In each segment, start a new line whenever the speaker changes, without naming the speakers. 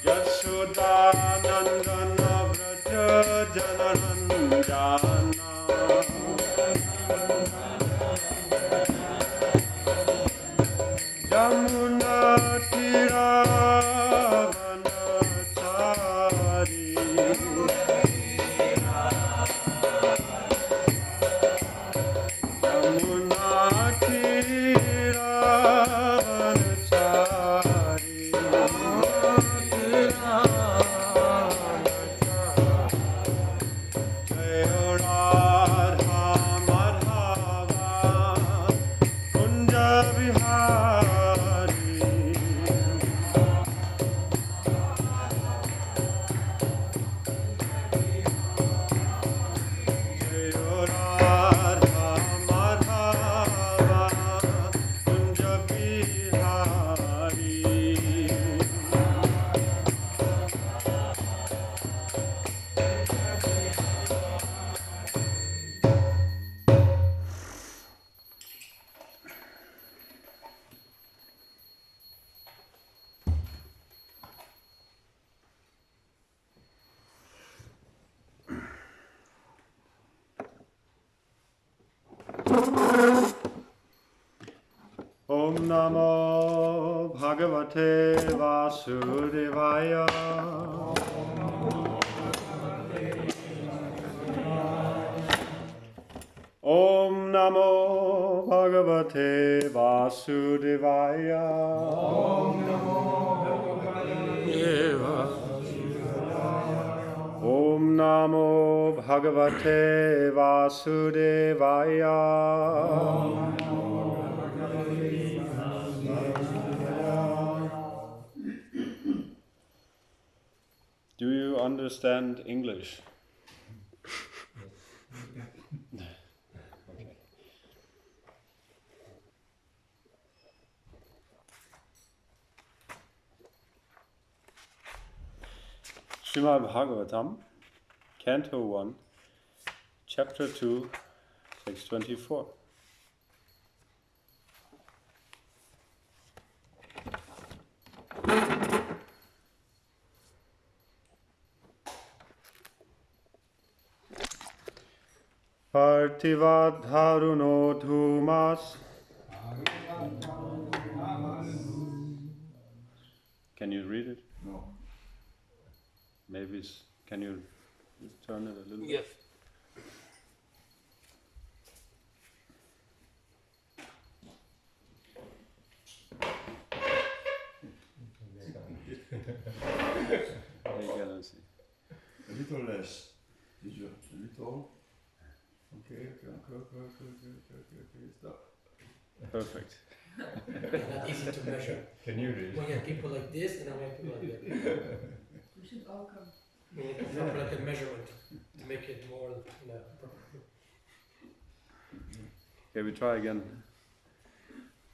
Yashodanandana Vraja Jananandana Yamuna Tiravanachari Yamuna Tiravanachari Jayo Radha Madhava Kunja Vihari Jayo Radha Madhava Kunja Vihari Om Namo Bhagavate Vasudevaya Om Namo Bhagavate Vasudevaya Om Namo Bhagavate Vasudevaya Do you understand English? Okay. Srimad Bhagavatam, Canto 1, Chapter 2, 624. Partivadharuno dhumas. Can you read it?
No.
Maybe can you turn it a little
Yes.
Let's see.
A little less. Did you? A little? Okay, stop.
Perfect.
Not easy to measure.
Can you read?
We have people like this, and then we have people like that.
We should all come.
We need to have like a measurement to make it more, proper.
Okay, we try again.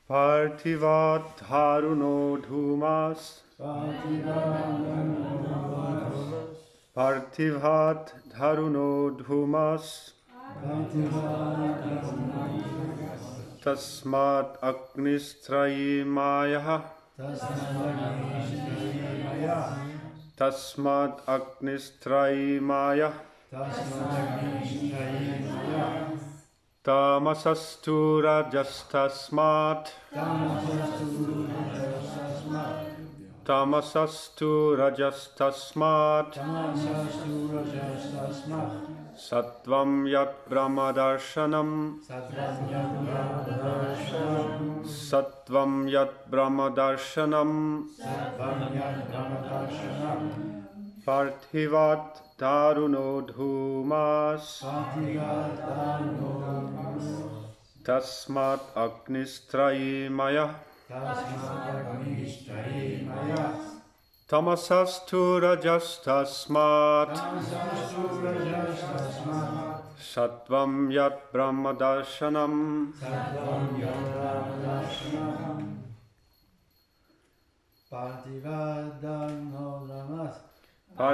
Partivadharuno dhumas. Partivadharuno dhumas. Tasmat agnistrayimaya. Tasmat agnistrayimaya. Tamasastu rajastasmat. Tamasastu rajastasmat. Sattvam yat brahmadarshanam. Sattvam yat brahmadarshanam. Parthivat daruno dhumas. Tasmat agnistrayimaya. Tamasastu rajastasmat. Sattvam yat brahmadarshanam.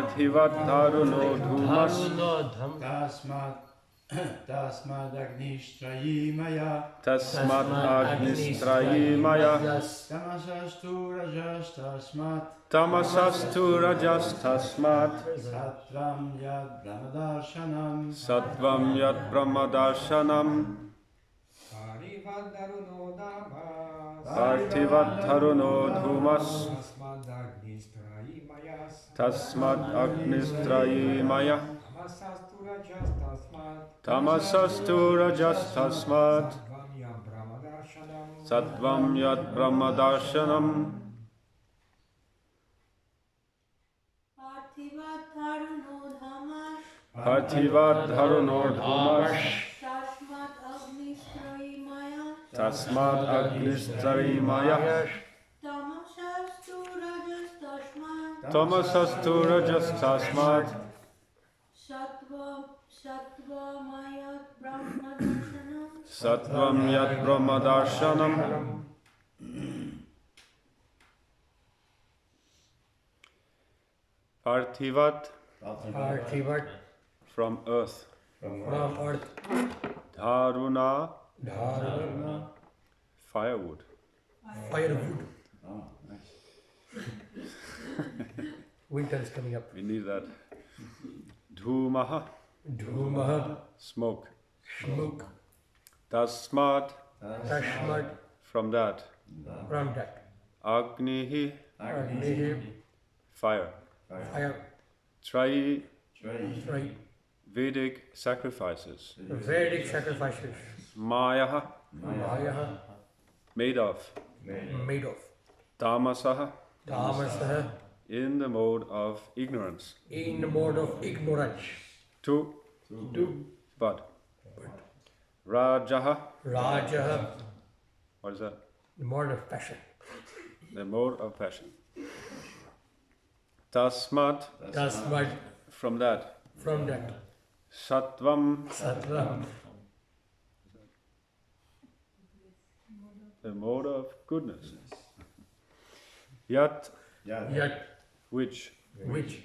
Parthivat daruno dhumas.
Tasmad Agnishtrai Maya
Tasmat Agnistrayi Maya
Tamasastu Rajas Tasmat
Tamasastu Rajas Tasmat
Sattvam Yad Brahmadarshanam
Sattvam Yat Brahmadarshanam
Parivadaruno Damas
Partivatharuno Dhumas
Tasmadagnistrayi Mayas
Tasmat Agnistrayi Maya
Tamasastu Rajas Tasmat
Tamasastu Rajas Tasmat
Satvanya Brahmadarshanam
Sattvam Yat Brahmadarshanam
Parthivatharuno dhamas.
Parthivatharuno Dhumas
Tashmat agnistroyi maya.
Tasmat Agnistrayi Maya
Tamasastu rajas tashmat.
Tamasastu Rajas Tasmat
Sattva mayat brahmadarshanam.
Sattvam Yat Brahmadarshanam Parthivat
Parthivat
from earth.
from earth.
Dharuna
Dharana
firewood.
firewood.
Oh, nice.
Winter is coming up.
We need that. Dhumaha
Dhumaha
smoke.
smoke.
Tasmat
Tashmat
from that.
from that.
Agnihi
Agni
fire.
fire.
Trayi
Right.
Vedic sacrifices.
Vedic sacrifices.
Mayaha
Maya
made of.
made of.
Tamasaha
Tamasah
in the mode of ignorance.
in the mode of ignorance.
To
Do
but. Rajaha
Raja
what is that?
the mode of passion.
The mode of passion. Tasmat
Tasmat
from that.
from that.
Sattvam
Sattva
the mode of goodness. Yat
yet
which
which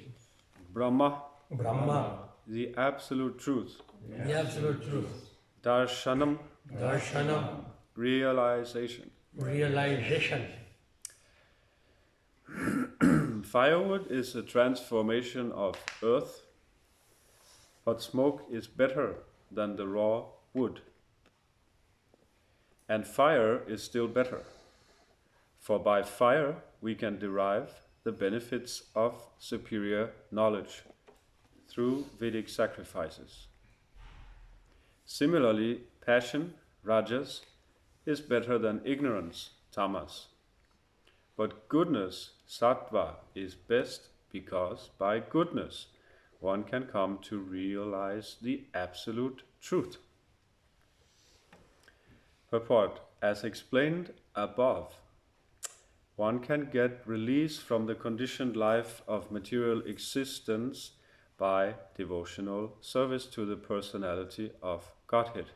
Brahma
Brahma
the absolute truth.
the absolute truth.
Darshanam
Darshanam
realization.
realization.
Firewood is a transformation of earth, but smoke is better than the raw wood. And fire is still better, for by fire we can derive the benefits of superior knowledge through Vedic sacrifices. Similarly, passion, rajas, is better than ignorance, tamas. But goodness, sattva, is best because by goodness one can come to realize the absolute truth. Purport: as explained above, one can get release from the conditioned life of material existence by devotional service to the personality of Godhead.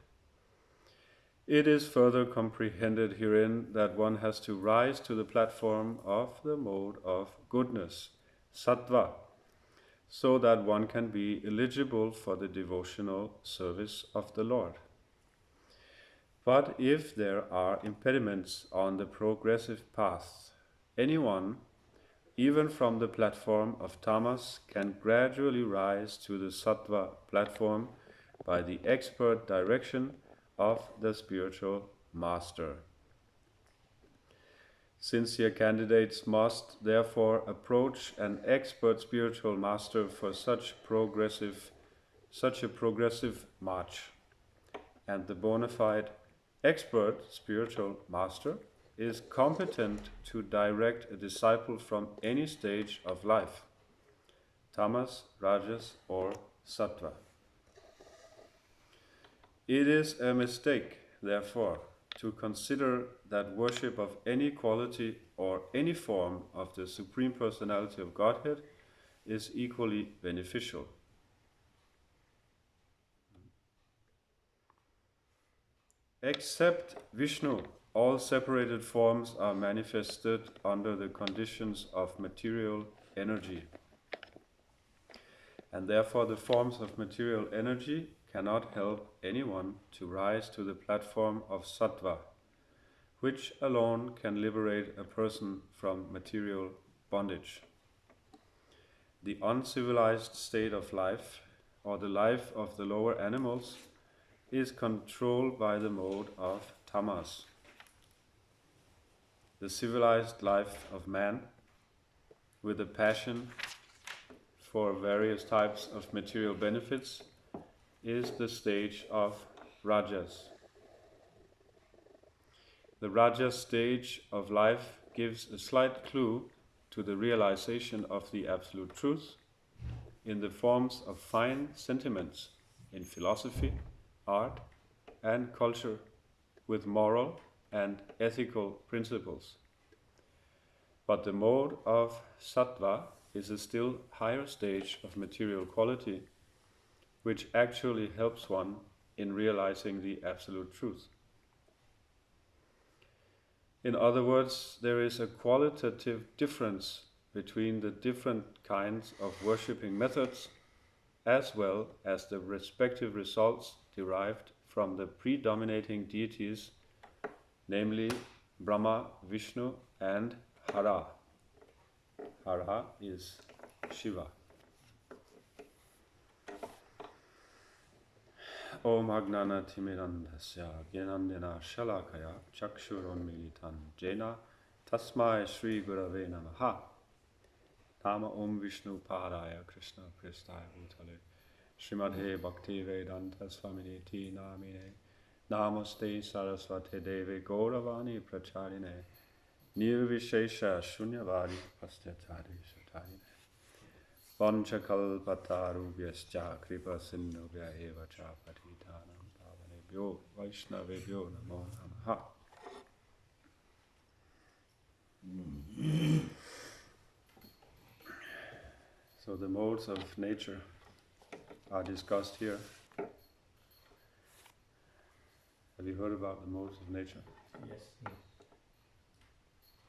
It is further comprehended herein that one has to rise to the platform of the mode of goodness, sattva, so that one can be eligible for the devotional service of the Lord. But if there are impediments on the progressive path, anyone, even from the platform of tamas, can gradually rise to the sattva platform by the expert direction of the spiritual master. Sincere candidates must therefore approach an expert spiritual master for such a progressive march, and the bona fide expert spiritual master is competent to direct a disciple from any stage of life, tamas, rajas, or sattva. It is a mistake, therefore, to consider that worship of any quality or any form of the Supreme Personality of Godhead is equally beneficial. Except Vishnu, all separated forms are manifested under the conditions of material energy. And therefore the forms of material energy cannot help anyone to rise to the platform of sattva, which alone can liberate a person from material bondage. The uncivilized state of life, or the life of the lower animals, is controlled by the mode of tamas. The civilized life of man, with a passion for various types of material benefits, is the stage of rajas. The rajas stage of life gives a slight clue to the realization of the absolute truth in the forms of fine sentiments in philosophy, art, and culture with moral and ethical principles. But the mode of sattva is a still higher stage of material quality, which actually helps one in realizing the absolute truth. In other words, there is a qualitative difference between the different kinds of worshipping methods, as well as the respective results derived from the predominating deities, namely Brahma, Vishnu, and Hara. Hara is Shiva. Om Agnana Timirandasya Gyanandina Shalakaya Chakshuronmilitan Jena Tasmai Shri Gurave Namaha. Nama Om Vishnu Padaya Krishna Prestaya Bhutale Srimadhe Bhakti Vedanta Swaminiti Namine Namaste Saraswate Deve Gauravani Pracharine Nirvishesha Shunyavadi Pastyatari Satarine Vanchakalpatarubhyascha Kripa Sindhubhya Eva Cha Patitanam Pavanebhyo Vaishnavebhyo Namo Namaha. So the modes of nature are discussed here. Have you heard about the modes of nature?
Yes.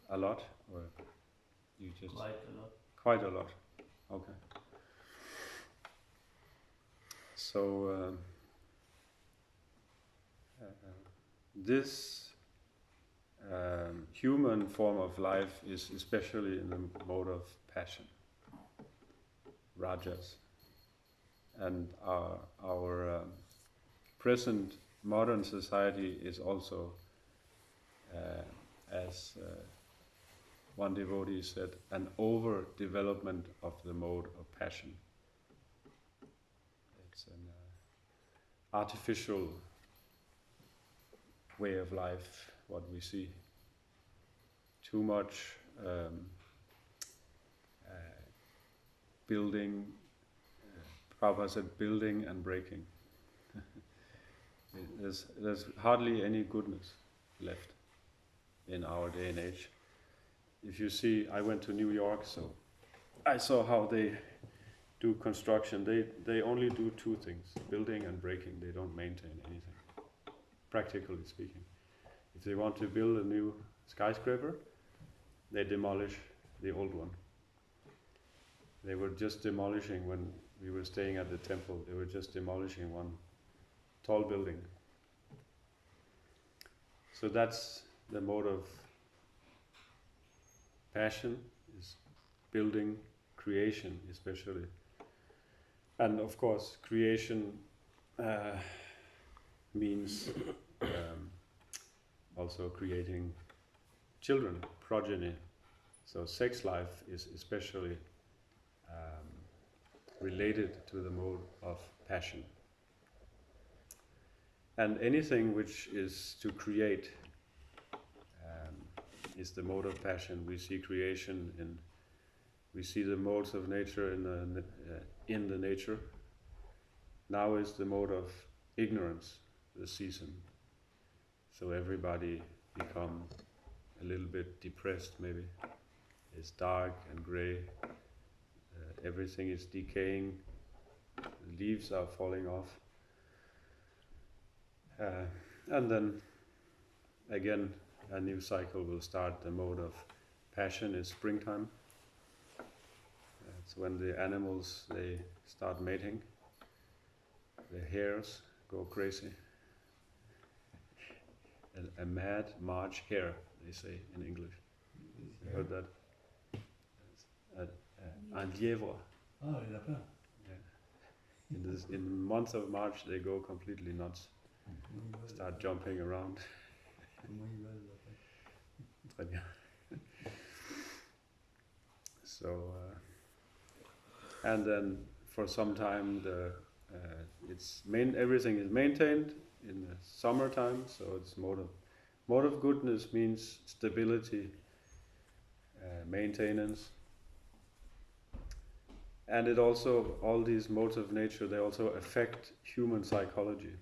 A lot? Or you just...
Quite a lot.
Quite a lot. Okay. So this human form of life is especially in the mode of passion, rajas, and our present modern society is also, as one devotee said, an overdevelopment of the mode of passion. It's an artificial way of life, what we see. Too much building, Prabhupada said building and breaking. There's hardly any goodness left in our day and age. If you see, I went to New York, so I saw how they do construction. They only do two things, building and breaking. They don't maintain anything, practically speaking. If they want to build a new skyscraper, they demolish the old one. They were just demolishing, when we were staying at the temple, they were just demolishing one tall building. So that's the mode of passion, is building, creation especially. And of course, creation means also creating children, progeny. So sex life is especially related to the mode of passion. And anything which is to create is the mode of passion. We see creation we see the modes of nature in the nature. Now is the mode of ignorance, the season. So everybody become a little bit depressed maybe. It's dark and grey. Everything is decaying. The leaves are falling off. And then again a new cycle will start. The mode of passion is springtime. It's when the animals, they start mating. the hares go crazy. A mad March hare, they say in English. You heard that? Un lièvre.
Ah, les lapins.
In the month of March, they go completely nuts, start jumping around.
Comment il va, les lapins?
Très bien. So, and then for some time, everything is maintained in the summertime. So it's mode of goodness means stability, maintenance. And it also, all these modes of nature, they also affect human psychology.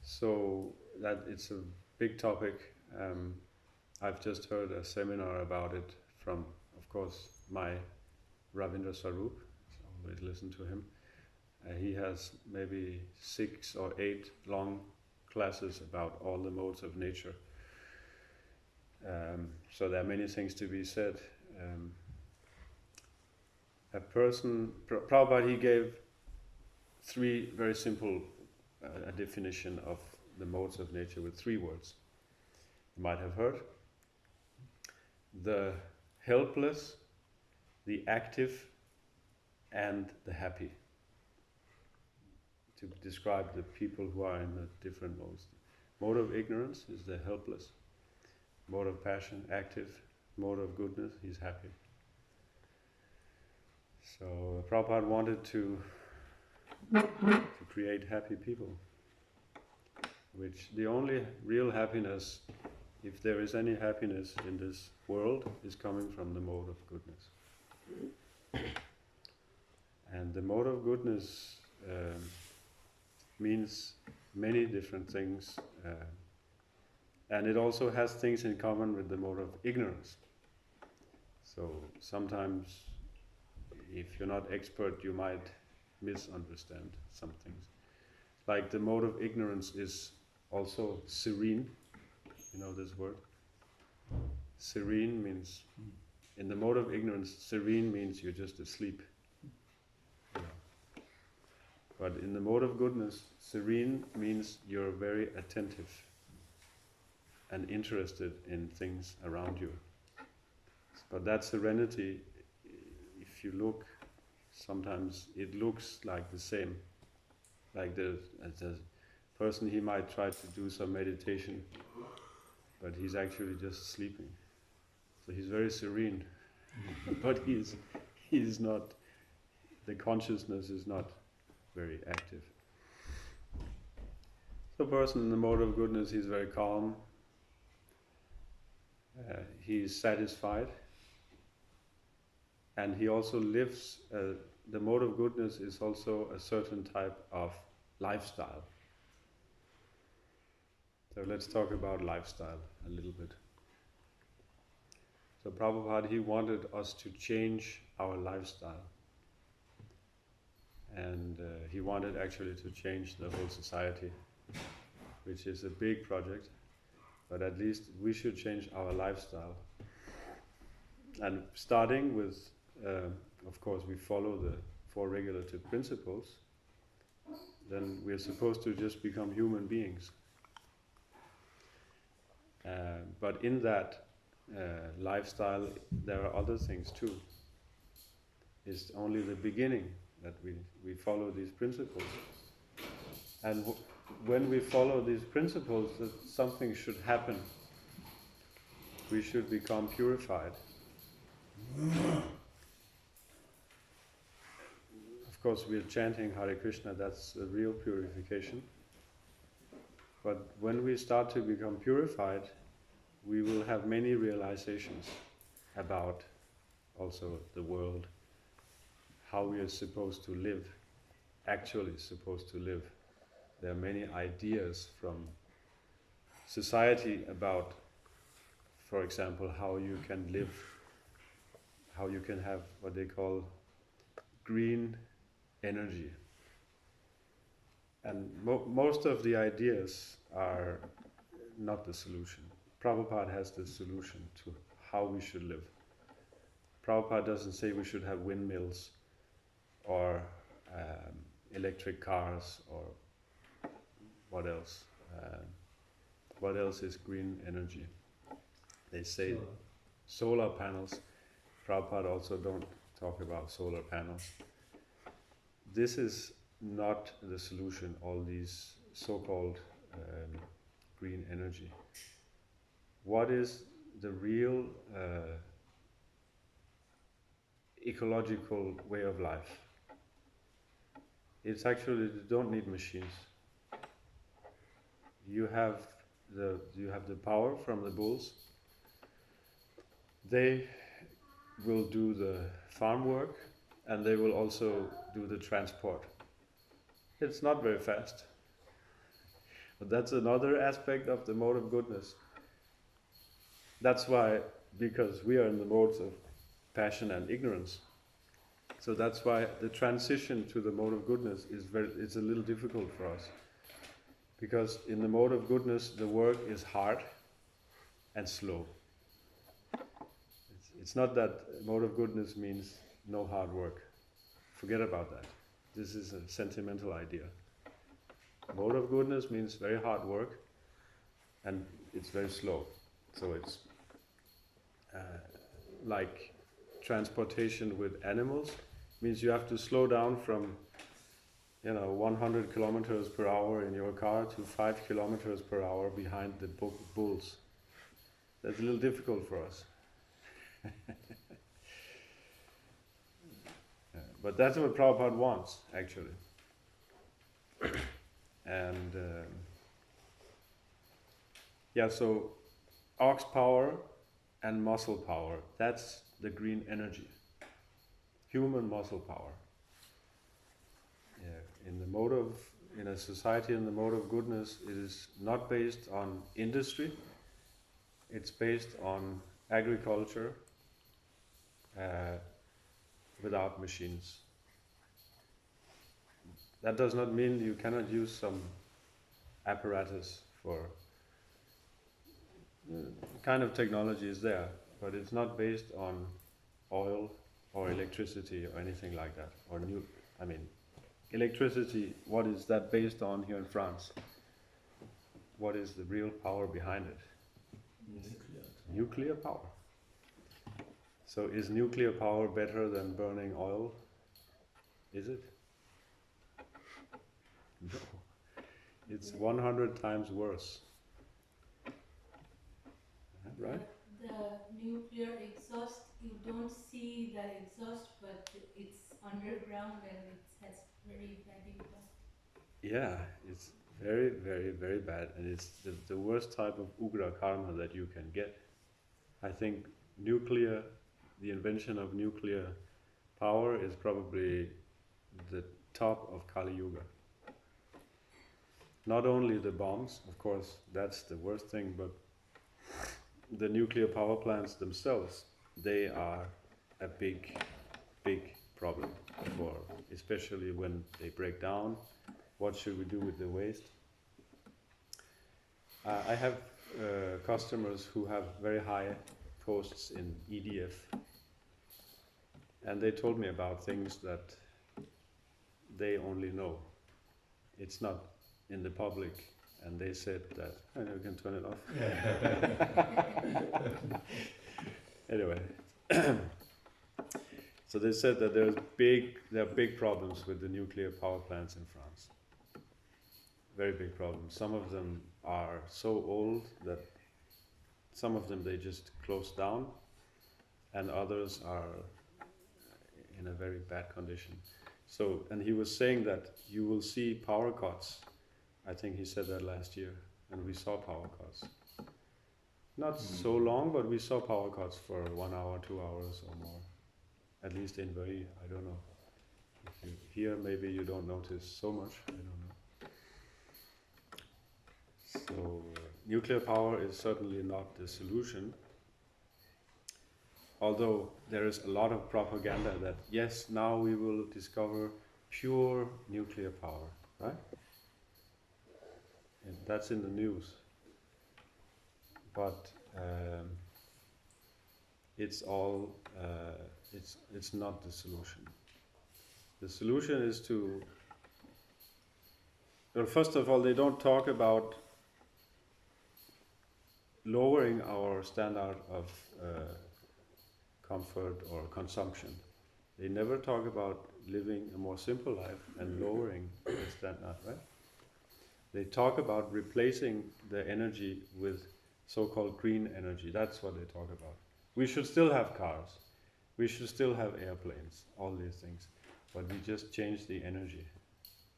So that it's a big topic. I've just heard a seminar about it from, of course, my Ravindra Swarup. I always listen to him. He has maybe 6 or 8 long classes about all the modes of nature. So there are many things to be said. Prabhupada, he gave 3 very simple a definition of the modes of nature with 3 words. You might have heard. The helpless, the active, and the happy. To describe the people who are in the different modes. Mode of ignorance is the helpless. Mode of passion, active. Mode of goodness, he's happy. So Prabhupada wanted to create happy people, which the only real happiness, if there is any happiness in this world, is coming from the mode of goodness. And the mode of goodness means many different things, and it also has things in common with the mode of ignorance. So sometimes, if you're not expert, you might misunderstand some things. Like the mode of ignorance is also serene. You know this word? Serene means, in the mode of ignorance, serene means you're just asleep. You know. But in the mode of goodness, serene means you're very attentive and interested in things around you. But that serenity, if you look, sometimes it looks like the same. Like the person, he might try to do some meditation, but he's actually just sleeping. So he's very serene, but he's not, the consciousness is not very active. So a person in the mode of goodness, he's very calm, he's satisfied, and he also lives, the mode of goodness is also a certain type of lifestyle. So let's talk about lifestyle a little bit. So Prabhupada, he wanted us to change our lifestyle. And he wanted actually to change the whole society, which is a big project, but at least we should change our lifestyle. And starting with, of course, we follow the 4 regulative principles, then we're supposed to just become human beings. But in that lifestyle, there are other things too. It's only the beginning that we follow these principles. And when we follow these principles, that something should happen. We should become purified. Of course, we're chanting Hare Krishna, that's a real purification. But when we start to become purified, we will have many realizations about also the world, how we are supposed to live, actually supposed to live. There are many ideas from society about, for example, how you can live, how you can have what they call green energy. And most of the ideas are not the solution. Prabhupada has the solution to how we should live. Prabhupada doesn't say we should have windmills or electric cars or what else? What else is green energy? They say solar panels. Prabhupada also don't talk about solar panels. This is not the solution, all these so-called green energy. What is the real ecological way of life? It's actually, you don't need machines. You have the power from the bulls. They will do the farm work and they will also do the transport. It's not very fast. But that's another aspect of the mode of goodness. That's why, because we are in the modes of passion and ignorance. So that's why the transition to the mode of goodness it's a little difficult for us. Because in the mode of goodness, the work is hard and slow. It's not that mode of goodness means no hard work. Forget about that. This is a sentimental idea. Mode of goodness means very hard work and it's very slow. So it's like transportation with animals, means you have to slow down from 100 kilometers per hour in your car to 5 kilometers per hour behind the bulls. That's a little difficult for us. But that's what Prabhupada wants, actually. And so ox power and muscle power, that's the green energy. Human muscle power. In a society in the mode of goodness, it is not based on industry, it's based on agriculture without machines. That does not mean you cannot use some apparatus for kind of technology is there, but it's not based on oil or electricity or anything like that. Electricity, what is that based on here in France? What is the real power behind it? Nuclear power. So is nuclear power better than burning oil? Is it? No. It's 100 times worse. Right?
The nuclear exhaust, you don't see the exhaust, but it's underground and it has very bad impact.
Yeah, it's very, very, very bad, and it's the worst type of ugra karma that you can get. I think the invention of nuclear power is probably the top of Kali Yuga. Not only the bombs, of course, that's the worst thing, but the nuclear power plants themselves, they are a big, big problem especially when they break down. What should we do with the waste? I have customers who have very high posts in EDF, and they told me about things that they only know. It's not in the public, and they said that, I know you can turn it off. Anyway, so they said that there are big problems with the nuclear power plants in France. Very big problems. Some of them are so old that some of them they just closed down, and others are in a very bad condition. So, and he was saying that you will see power cuts. I think he said that last year, and we saw power cuts. Not so long, but we saw power cuts for 1 hour, 2 hours or more. At least in Bari, I don't know. If you here, maybe you don't notice so much, I don't know. So, nuclear power is certainly not the solution. Although there is a lot of propaganda that, yes, now we will discover pure nuclear power, right? And that's in the news. But it's all, it's not the solution. The solution is to well, first of all, they don't talk about lowering our standard of comfort or consumption. They never talk about living a more simple life and lowering the standard, right? They talk about replacing the energy with so-called green energy. That's what they talk about. We should still have cars. We should still have airplanes, all these things. But we just change the energy.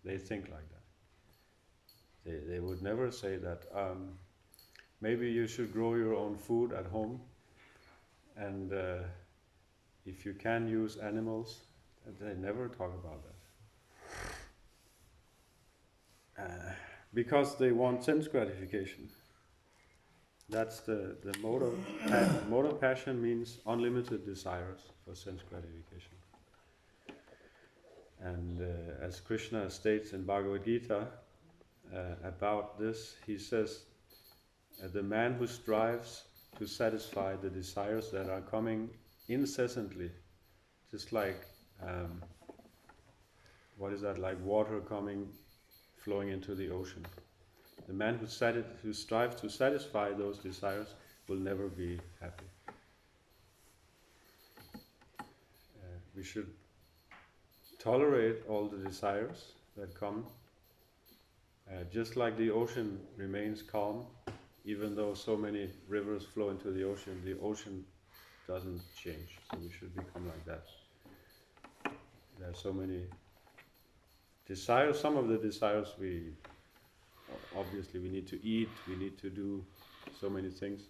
They think like that. They would never say that maybe you should grow your own food at home, and if you can use animals, they never talk about that. Because they want sense gratification. That's the mode of mode of passion means unlimited desires for sense gratification. And as Krishna states in Bhagavad Gita about this, he says, the man who strives to satisfy the desires that are coming incessantly, just like, what is that, like water flowing into the ocean. The man who strives to satisfy those desires will never be happy. We should tolerate all the desires that come, just like the ocean remains calm, even though so many rivers flow into the ocean doesn't change. So we should become like that. There are so many desires. Some of the desires obviously we need to eat, we need to do so many things.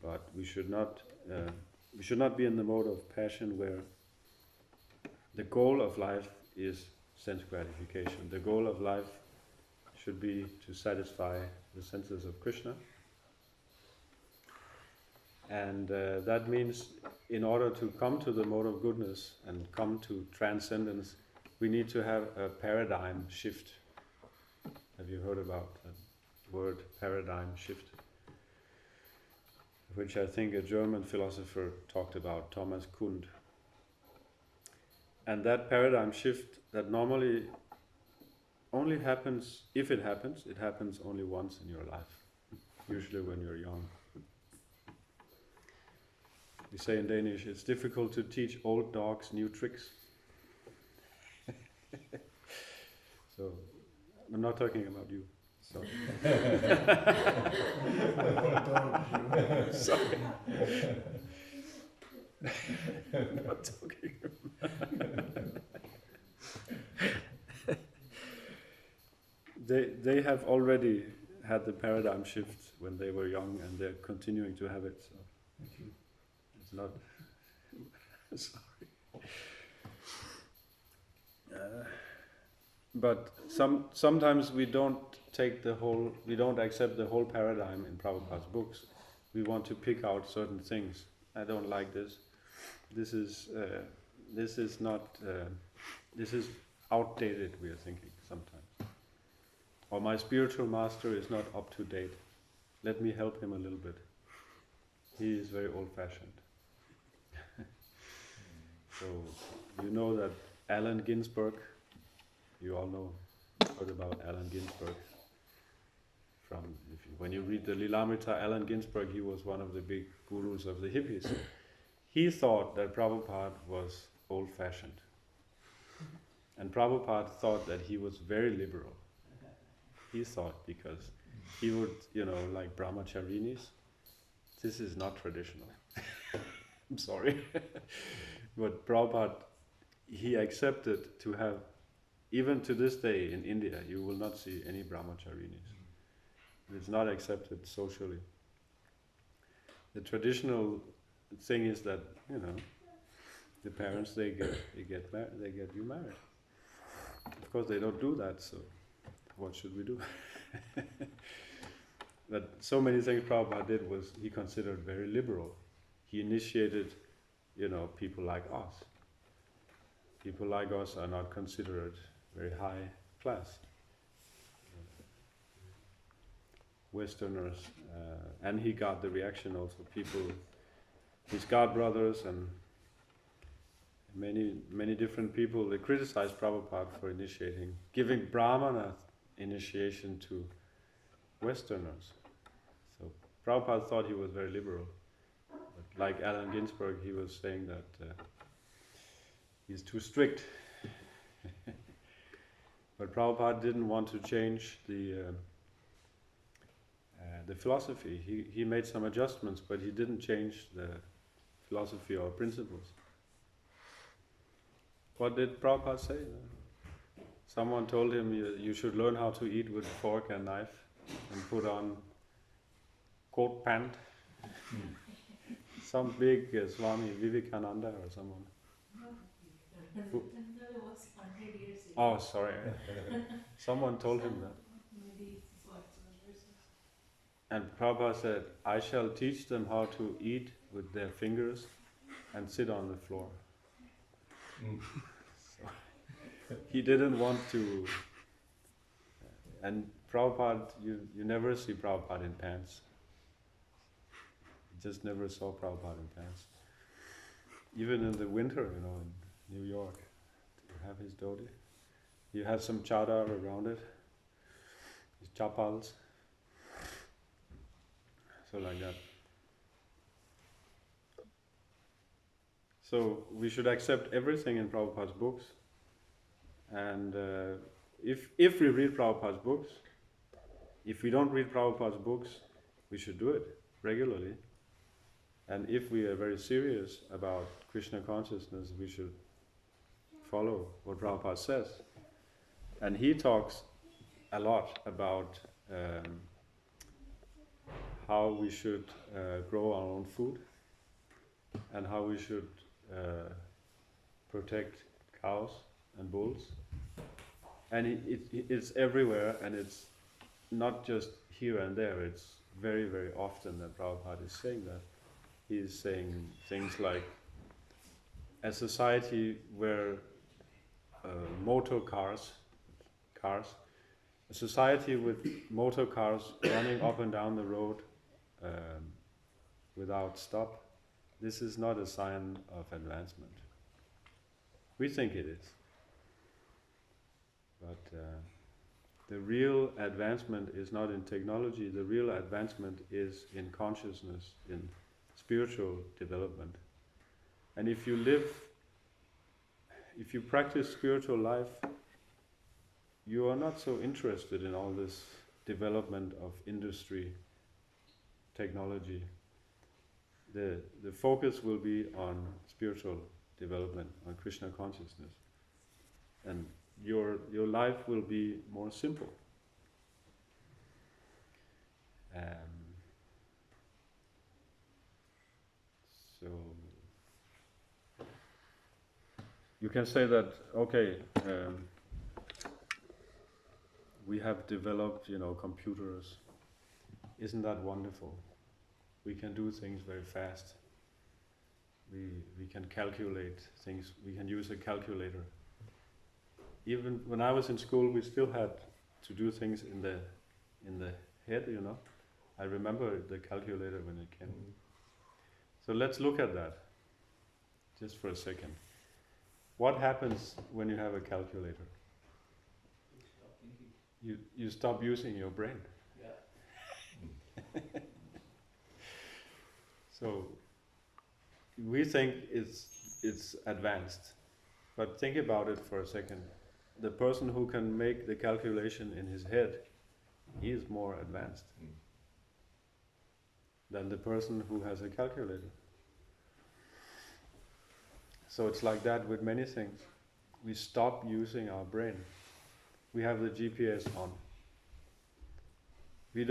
But we should not be in the mode of passion where the goal of life is sense gratification. The goal of life should be to satisfy the senses of Krishna. And that means in order to come to the mode of goodness and come to transcendence, we need to have a paradigm shift. Have you heard about the word paradigm shift? Which I think a German philosopher talked about, Thomas Kuhn. And that paradigm shift that normally only happens, if it happens only once in your life, usually when you're young. We say in Danish, it's difficult to teach old dogs new tricks. So, I'm not talking about you. So. Sorry. Not talking They have already had the paradigm shift when they were young, and they're continuing to have it. So it's not. Sorry. But sometimes we don't accept the whole paradigm in Prabhupada's books. We want to pick out certain things. I don't like this. This is outdated, we are thinking sometimes. Or my spiritual master is not up to date. Let me help him a little bit. He is very old-fashioned. So, you know that Allen Ginsberg, you all heard about Allen Ginsberg. When you read the Lilamrita, Allen Ginsberg, he was one of the big gurus of the hippies. He thought that Prabhupada was old-fashioned. And Prabhupada thought that he was very liberal. He thought, because he would, like brahmacharinis, this is not traditional. I'm sorry. But Prabhupada, he accepted to have, even to this day in India, you will not see any brahmacharinis. It's not accepted socially. The traditional thing is that, the parents, they get you married. Of course, they don't do that, so what should we do? But so many things Prabhupada did was he considered very liberal. He initiated, people like us. People like us are not considered very high class. Westerners, and he got the reaction also. People, his god brothers and many different people, they criticized Prabhupada for giving Brahmana initiation to Westerners. So Prabhupada thought he was very liberal. But like Allen Ginsberg, he was saying that he's too strict. But Prabhupada didn't want to change the philosophy. He made some adjustments, but he didn't change the philosophy or principles. What did Prabhupada say? Someone told him you should learn how to eat with fork and knife and put on coat pant. Some big Swami Vivekananda or someone.
That was 100 years ago.
Oh, sorry. Someone told him that.
Maybe it's what, verses.
And Prabhupada said, I shall teach them how to eat with their fingers and sit on the floor. So, he didn't want to. And Prabhupada, you never see Prabhupada in pants. You just never saw Prabhupada in pants. Even in the winter, in New York, you have his dhoti. You have some chadar around it, his chapals. So like that. So we should accept everything in Prabhupada's books. And if we read Prabhupada's books, if we don't read Prabhupada's books, we should do it regularly. And if we are very serious about Krishna consciousness, we should follow what Prabhupada says. And he talks a lot about how we should grow our own food and how we should protect cows and bulls. And it's everywhere, and it's not just here and there, it's very, very often that Prabhupada is saying that. He is saying things like, a society where motor cars, a society with motor cars running up and down the road without stop, this is not a sign of advancement. We think it is. But the real advancement is not in technology, the real advancement is in consciousness, in spiritual development. And if you practice spiritual life, you are not so interested in all this development of industry, technology. The focus will be on spiritual development, on Krishna consciousness. And your life will be more simple. So you can say that, okay, we have developed, computers. Isn't that wonderful? We can do things very fast. We can calculate things. We can use a calculator. Even when I was in school, we still had to do things in the head, I remember the calculator when it came. So let's look at that, just for a second. What happens when you have a calculator? You stop using your brain. Yeah. So we think it's advanced, but think about it for a second. The person who can make the calculation in his head, he is more advanced than the person who has a calculator. So it's like that with many things. We stop using our brain. We have the GPS on. We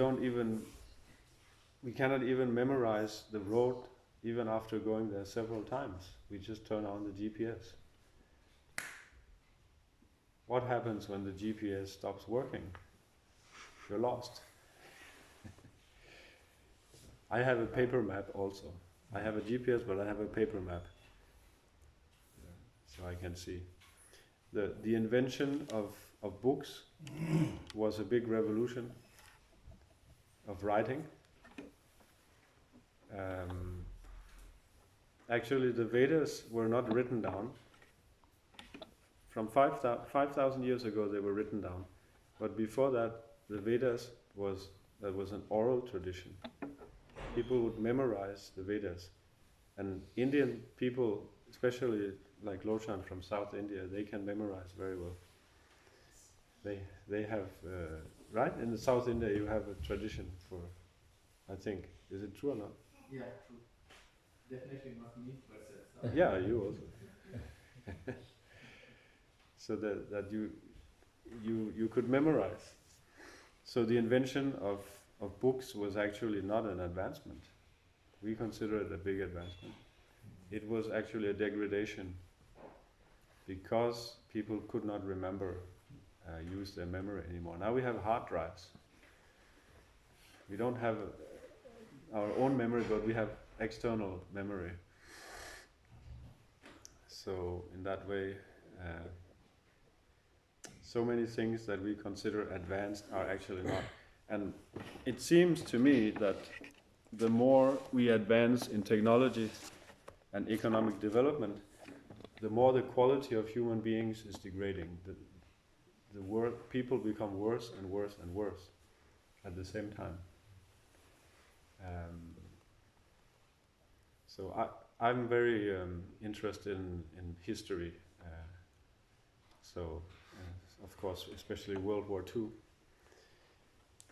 cannot even memorize the road even after going there several times. We just turn on the GPS. What happens when the GPS stops working? You're lost. I have a paper map also. I have a GPS, but I have a paper map. So I can see. The invention of books was a big revolution of writing. Actually, the Vedas were not written down. From 5,000 years ago, they were written down. But before that, the Vedas was an oral tradition. People would memorize the Vedas. And Indian people, especially like Lochan from South India, they can memorize very well. They have, right? In the South India you have a tradition for, I think. Is it true or not?
Yeah, true. Definitely not me, but
Yeah, you also. So that you could memorize. So the invention of books was actually not an advancement. We consider it a big advancement. It was actually a degradation because people could not use their memory anymore. Now we have hard drives. We don't have our own memory, but we have external memory. So in that way, so many things that we consider advanced are actually not. And it seems to me that the more we advance in technology and economic development, the more the quality of human beings is degrading. People become worse and worse and worse at the same time. So I'm very interested in history. Of course, especially World War II.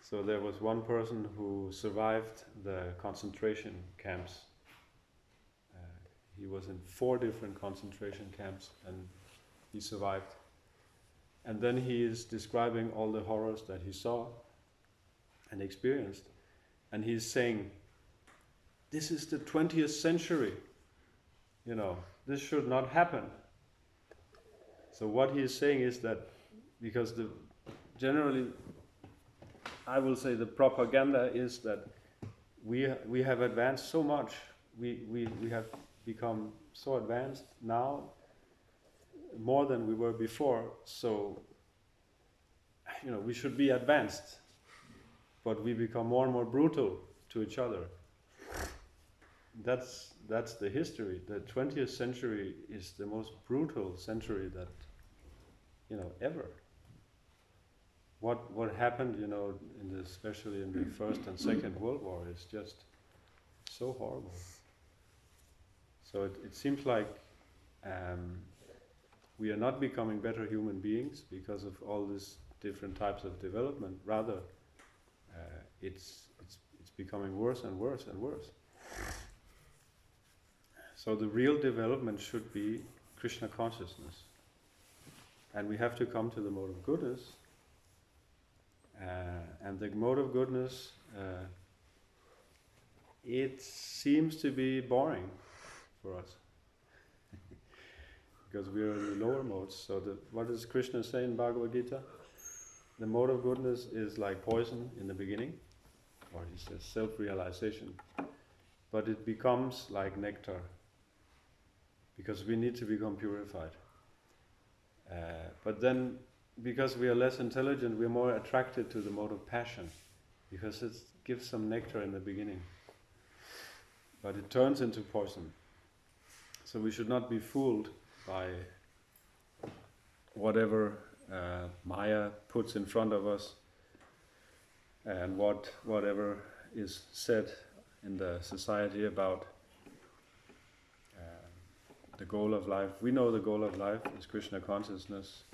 So there was one person who survived the concentration camps. He was in 4 different concentration camps and he survived. And then he is describing all the horrors that he saw and experienced. And he's saying, this is the 20th century. This should not happen. So what he is saying is that because generally, I will say the propaganda is that we have advanced so much. We have become so advanced now, more than we were before. So, we should be advanced, but we become more and more brutal to each other. That's the history. The 20th century is the most brutal century that ever. What happened, especially in the First and Second World War, is just so horrible. So it seems like we are not becoming better human beings because of all these different types of development. Rather, it's becoming worse and worse and worse. So the real development should be Krishna consciousness. And we have to come to the mode of goodness. And the mode of goodness, it seems to be boring for us. Because we are in the lower modes. So what does Krishna say in Bhagavad Gita? The mode of goodness is like poison in the beginning, or he says self-realization. But it becomes like nectar, because we need to become purified. But then, because we are less intelligent, we are more attracted to the mode of passion, because it gives some nectar in the beginning. But it turns into poison. So we should not be fooled by whatever Maya puts in front of us and whatever is said in the society about the goal of life. We know the goal of life is Krishna consciousness,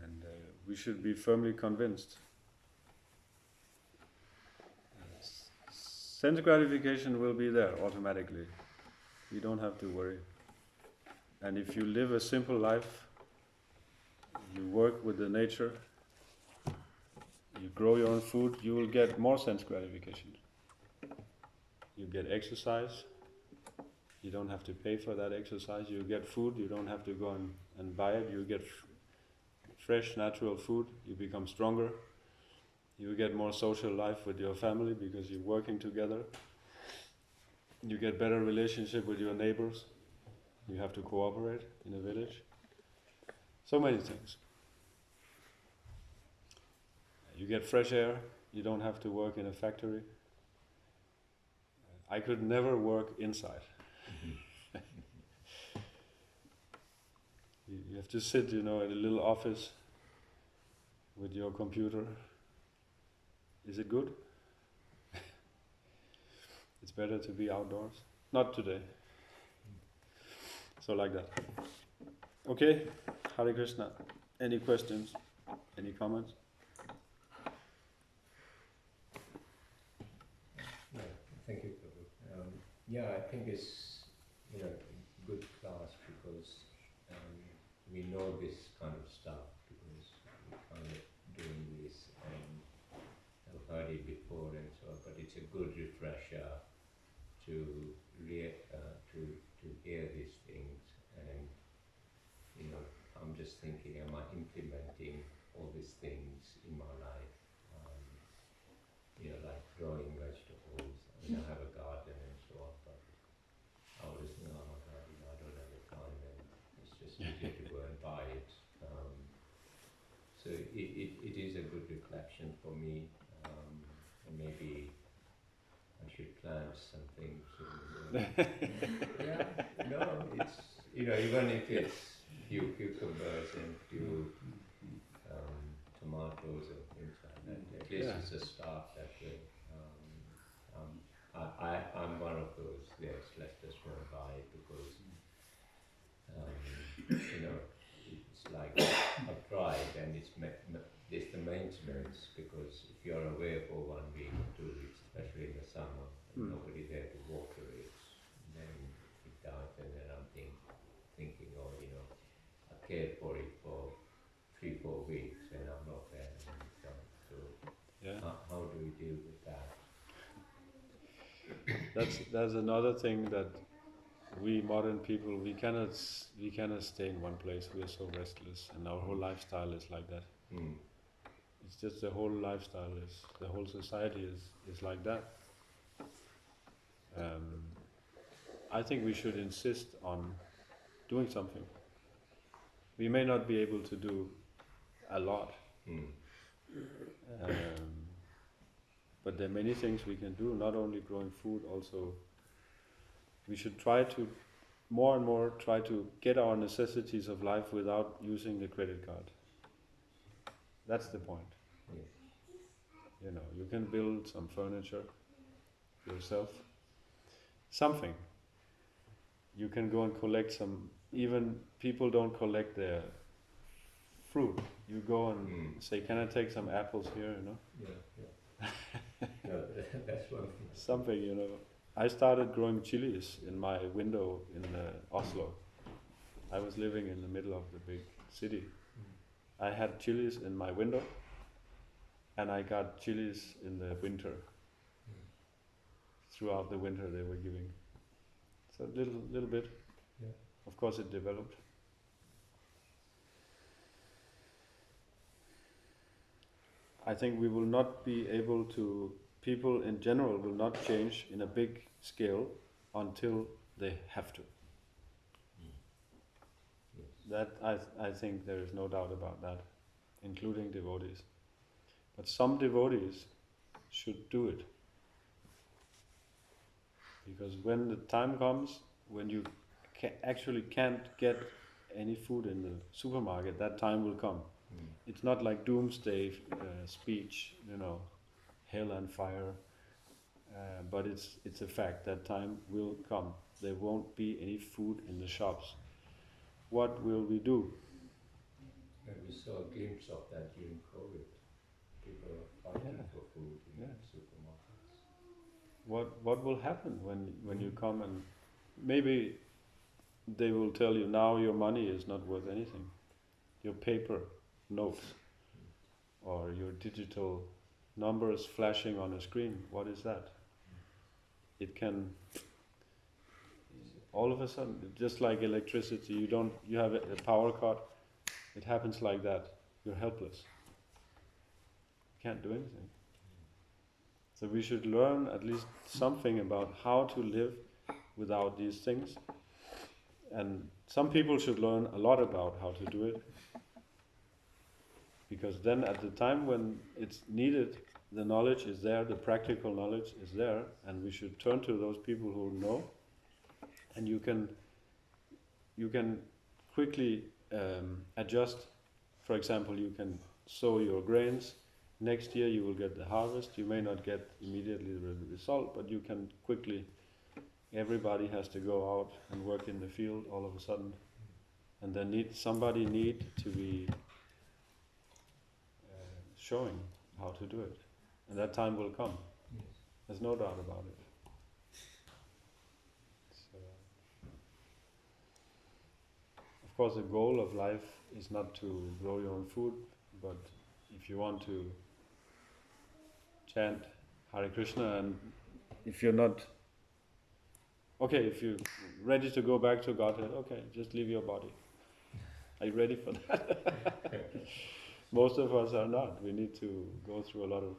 and we should be firmly convinced. Sense gratification will be there automatically. You don't have to worry. And if you live a simple life, you work with the nature, you grow your own food, you will get more sense gratification. You get exercise, you don't have to pay for that exercise. You get food, you don't have to go and buy it. You get fresh, natural food, you become stronger. You get more social life with your family because you're working together. You get better relationship with your neighbors. You have to cooperate in a village. So many things. You get fresh air. You don't have to work in a factory. I could never work inside. You have to sit, in a little office with your computer. Is it good? It's better to be outdoors. Not today. So like that. Okay, Hare Krishna. Any questions? Any comments?
Yeah, thank you, Prabhu. Yeah, I think it's good class because we know this kind of stuff because we kind of doing this and I've heard it before and so on. But it's a good refresher to to hear these things and I'm just thinking, am I implementing all these things in my life? Like growing vegetables. I mean, I have a garden and so on, but I always think, oh my God, I don't have the time, and it's just easier to go and buy it. So it is a good reflection for me, and maybe I should plant something. Yeah, no, it's even if it's few cucumbers and few tomatoes and things like that. At least it's a start that way. I'm one of those. Yes, let's just go and buy it because it's like I've tried and it's the maintenance because if you're away for 1 week or 2 weeks, especially in the summer, and nobody there to water it, then it dies. And then I'm thinking, I cared for it for 3-4 weeks and I'm not there and it's done. So how do we deal with that?
That's another thing that we modern people we cannot stay in one place. We are so restless, and our whole lifestyle is like that. It's just the whole lifestyle the whole society is like that. I think we should insist on doing something. We may not be able to do a lot, but there are many things we can do, not only growing food, also we should try to more and more try to get our necessities of life without using the credit card. That's the point. You can build some furniture yourself, something. You can go and collect some, even people don't collect their fruit. You go and say, can I take some apples here,
Yeah. No, that's one thing.
Something, I started growing chilies in my window in Oslo. I was living in the middle of the big city. I had chilies in my window, and I got chilies in the winter. Throughout the winter they were giving. So a little bit.
Yeah.
Of course it developed. I think we will not be able to, people in general will not change in a big scale until they have to. That I think there is no doubt about that, including devotees. But some devotees should do it. Because when the time comes, when you actually can't get any food in the supermarket, that time will come. It's not like doomsday speech, hell and fire, but it's a fact that time will come. There won't be any food in the shops. What will we do?
And we saw a glimpse of that during COVID. People are fighting for food in supermarkets.
What will happen when you come and maybe they will tell you now your money is not worth anything. Your paper notes or your digital numbers flashing on a screen. What is that? It can all of a sudden, just like electricity, you have a power cut, it happens like that. You're helpless. You can't do anything. So we should learn at least something about how to live without these things. And some people should learn a lot about how to do it. Because then at the time when it's needed, the knowledge is there, the practical knowledge is there, and we should turn to those people who know. And you can quickly adjust. For example, you can sow your grains. Next year you will get the harvest. You may not get immediately the result, but you can quickly. Everybody has to go out and work in the field all of a sudden, and then somebody need to be showing how to do it, and that time will come.
Yes.
There's no doubt about it. So, of course, the goal of life is not to grow your own food, but if you want to chant Hare Krishna, and if you're not okay, if you're ready to go back to Godhead, okay, just leave your body. Are you ready for that? Most of us are not. We need to go through a lot of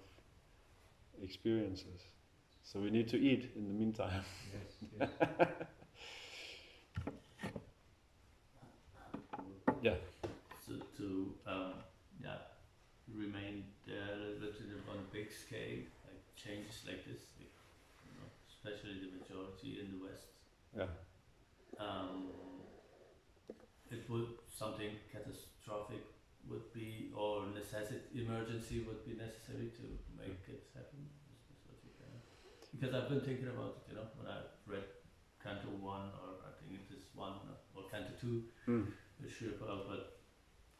experiences. So we need to eat in the meantime.
Yes.
Yeah.
So to remain there a little bit on a big scale, like changes like this, like, especially the majority in the West.
Yeah.
It would something catastrophic would be, or emergency would be necessary to make it happen. Is what you can. Because I've been thinking about it, when I read Canto 1, or I think it is 1, or Canto 2, the Sri Prabhupada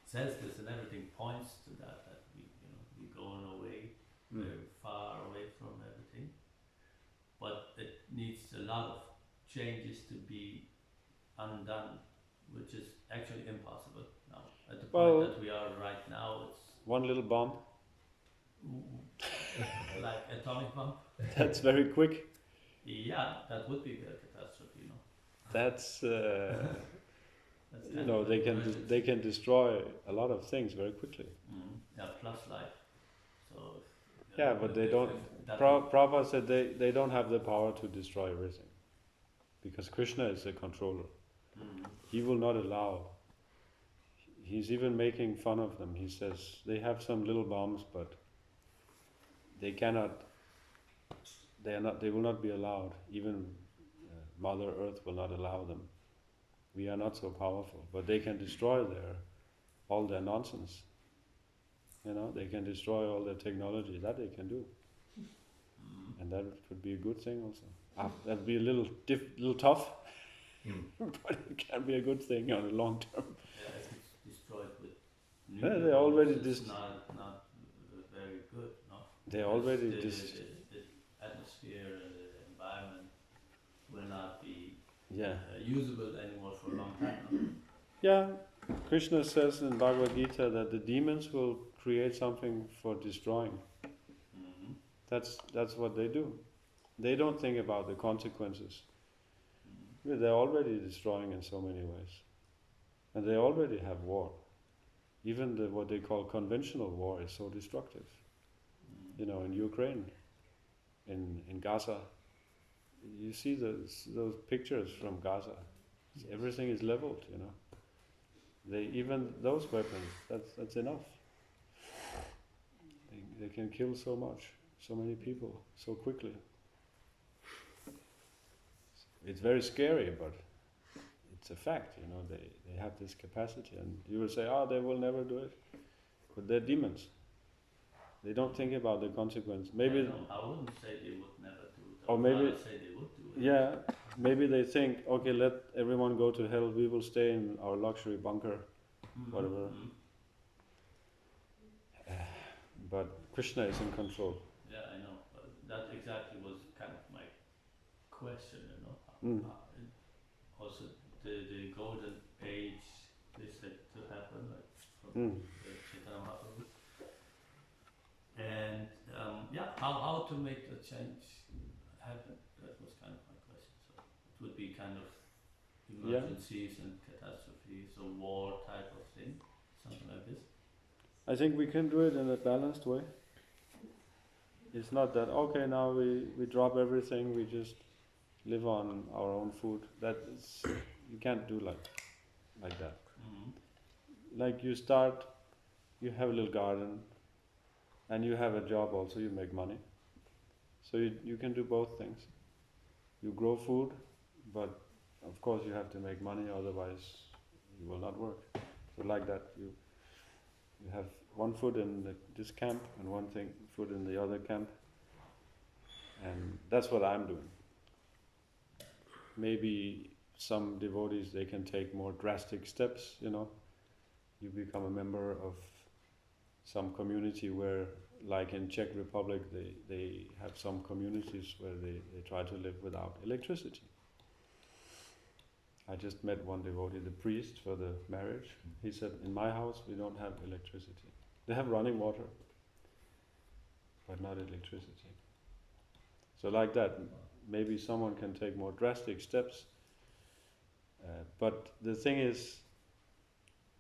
says this, and everything points to that we going away, very far away from everything. But it needs a lot of changes to be undone, which is actually impossible now. At the point that we are right now, it's
one little bomb.
like atomic bomb.
That's very quick.
Yeah, that would be a catastrophe,
That's
That's
they can destroy a lot of things very quickly.
Yeah, plus life. So
Yeah, but they don't. Prabhupada said they don't have the power to destroy everything, because Krishna is the controller. He will not allow. He's even making fun of them. He says they have some little bombs, but they cannot. They are not. They will not be allowed. Even Mother Earth will not allow them. We are not so powerful, but they can destroy all their nonsense. They can destroy all their technology. That they can do, and that would be a good thing also. That'd be a little tough, but it can be a good thing on the long term.
Yeah, if it's destroyed with
Yeah, they already
it's not very good, no?
They already
the atmosphere and the environment will not be usable anymore for a long time. No?
Yeah, Krishna says in Bhagavad Gita that the demons will create something for destroying. That's what they do. They don't think about the consequences. They're already destroying in so many ways. And they already have war. Even what they call conventional war is so destructive. In Ukraine, in Gaza, you see those pictures from Gaza. Everything is leveled, Even those weapons, that's enough. They can kill so much, so many people, so quickly. It's very scary, but it's a fact, They have this capacity, and you will say, they will never do it. But they're demons. They don't think about the consequence. Maybe
I wouldn't say they would never do it.
Or maybe
say they would do it.
Yeah, maybe they think, okay, let everyone go to hell. We will stay in our luxury bunker, whatever. But Krishna is in control.
Yeah, I know. That exactly was kind of my question, Also, the golden age they said to happen, like from the Chaitanya Mahaprabhu. And how to make the change happen? That was kind of my question. So it would be kind of emergencies and catastrophes, or war type of thing, something like this.
I think we can do it in a balanced way. It's not that, okay, now we drop everything, we just live on our own food. You can't do like that. Like you have a little garden, and you have a job also, you make money. So you can do both things. You grow food, but of course you have to make money, otherwise you will not work. So like that, you have one foot in this camp and foot in the other camp, and that's what I'm doing. Maybe some devotees, they can take more drastic steps. You become a member of some community where, like in Czech Republic, they have some communities where they try to live without electricity. I just met one devotee, the priest for the marriage. He said, in my house we don't have electricity. They have running water, but not electricity. So like that, maybe someone can take more drastic steps. But the thing is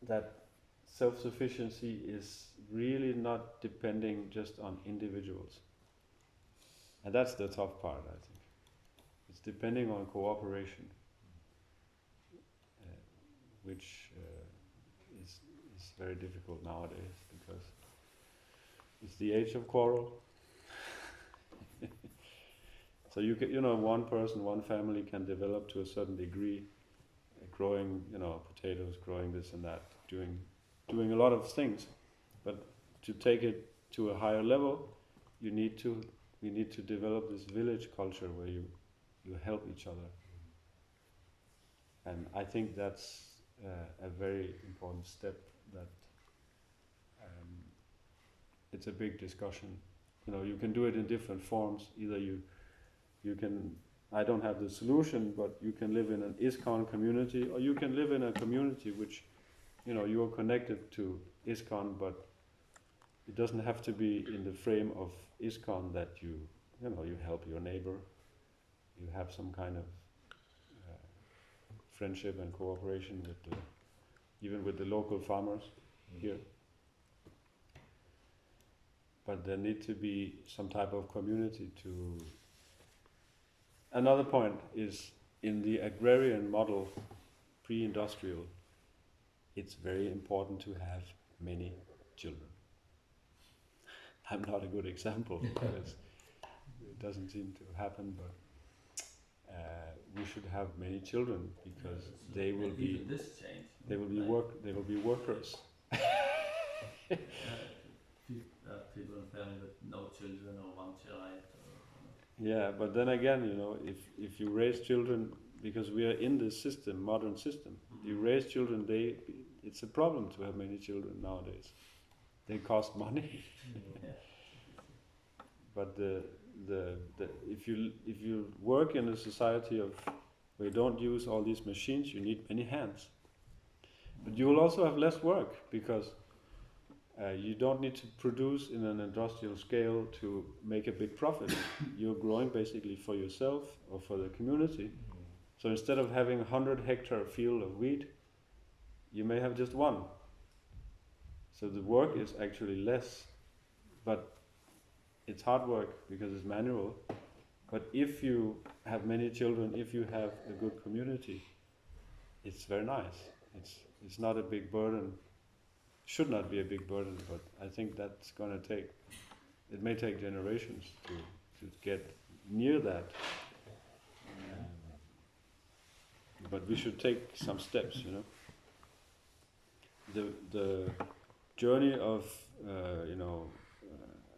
that self-sufficiency is really not depending just on individuals. And that's the tough part, I think. It's depending on cooperation, which is very difficult nowadays because it's the age of quarrel. So one person, one family can develop to a certain degree, growing, potatoes, growing this and that, doing a lot of things. But to take it to a higher level, we need to develop this village culture where you help each other. And I think that's a very important step. That it's a big discussion. You can do it in different forms. Either you can. I don't have the solution, but you can live in an ISKCON community, or you can live in a community which, you are connected to ISKCON, but it doesn't have to be in the frame of ISKCON that you help your neighbor. You have some kind of friendship and cooperation even with the local farmers here. But there need to be some type of community to. Another point is, in the agrarian model, pre-industrial, it's very important to have many children. I'm not a good example because it doesn't seem to happen, but we should have many children because they will be workers.
People in family with no children or one child.
Yeah, but then again, if you raise children, because we are in this system, modern system, you raise children, it's a problem to have many children nowadays. They cost money. But if you work in a society where you don't use all these machines, you need many hands. But you will also have less work because you don't need to produce in an industrial scale to make a big profit. You're growing basically for yourself or for the community. So instead of having 100-hectare field of wheat, you may have just one. So the work is actually less, but it's hard work because it's manual. But if you have many children, if you have a good community, it's very nice. It's not a big burden. Should not be a big burden, but I think that's going to it may take generations to get near that. But we should take some steps, The journey of,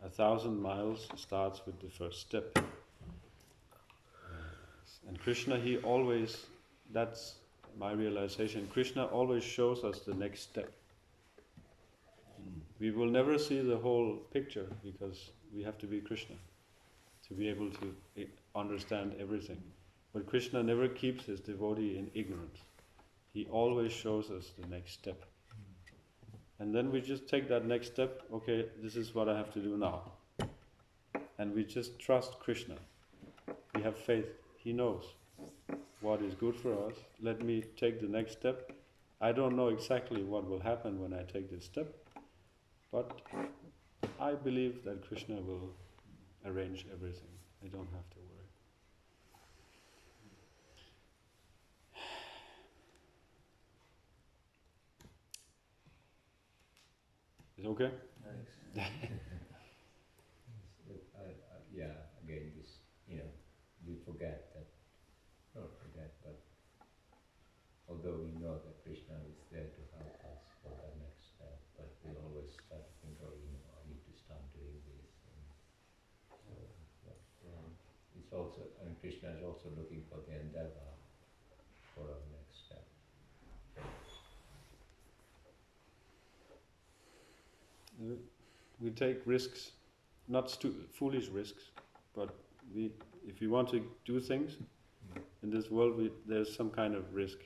1,000 miles starts with the first step. And Krishna, that's my realization, Krishna always shows us the next step. We will never see the whole picture because we have to be Krishna to be able to understand everything. But Krishna never keeps his devotee in ignorance. He always shows us the next step. And then we just take that next step, okay, this is what I have to do now. And we just trust Krishna. We have faith. He knows what is good for us. Let me take the next step. I don't know exactly what will happen when I take this step, but I believe that Krishna will arrange everything. I don't have to worry. Is it okay?
Again, this, we forget that, not forget, but although we know that Krishna is there to help us, but it's also, and Krishna is also looking for the endeavor for our next step.
We take risks, not foolish risks, but if we want to do things in this world, there's some kind of risk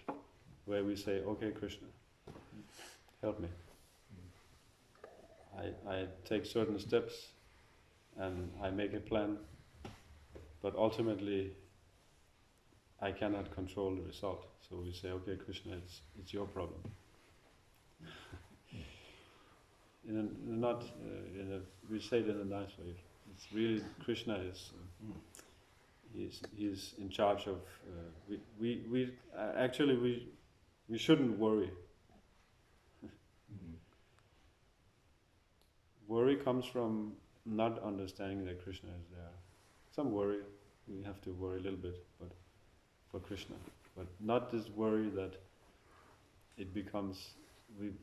where we say, okay, Krishna, help me. I take certain steps and I make a plan, but ultimately I cannot control the result. So we say, okay, Krishna, it's your problem. We say it in a nice way. It's really Krishna is he's in charge of. We shouldn't worry. Worry comes from not understanding that Krishna is there. Some worry, we have to worry a little bit, but for Krishna, but not this worry that it becomes we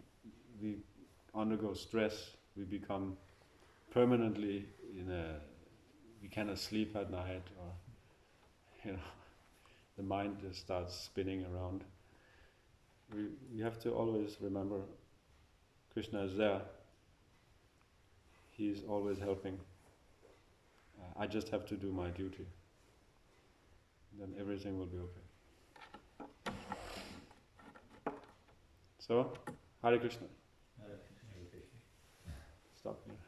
undergo stress. We become permanently we cannot sleep at night, or the mind just starts spinning around. We have to always remember Krishna is there. He is always helping. I just have to do my duty. Then everything will be okay. So, Hare Krishna.
Hare Krishna.
Stop here.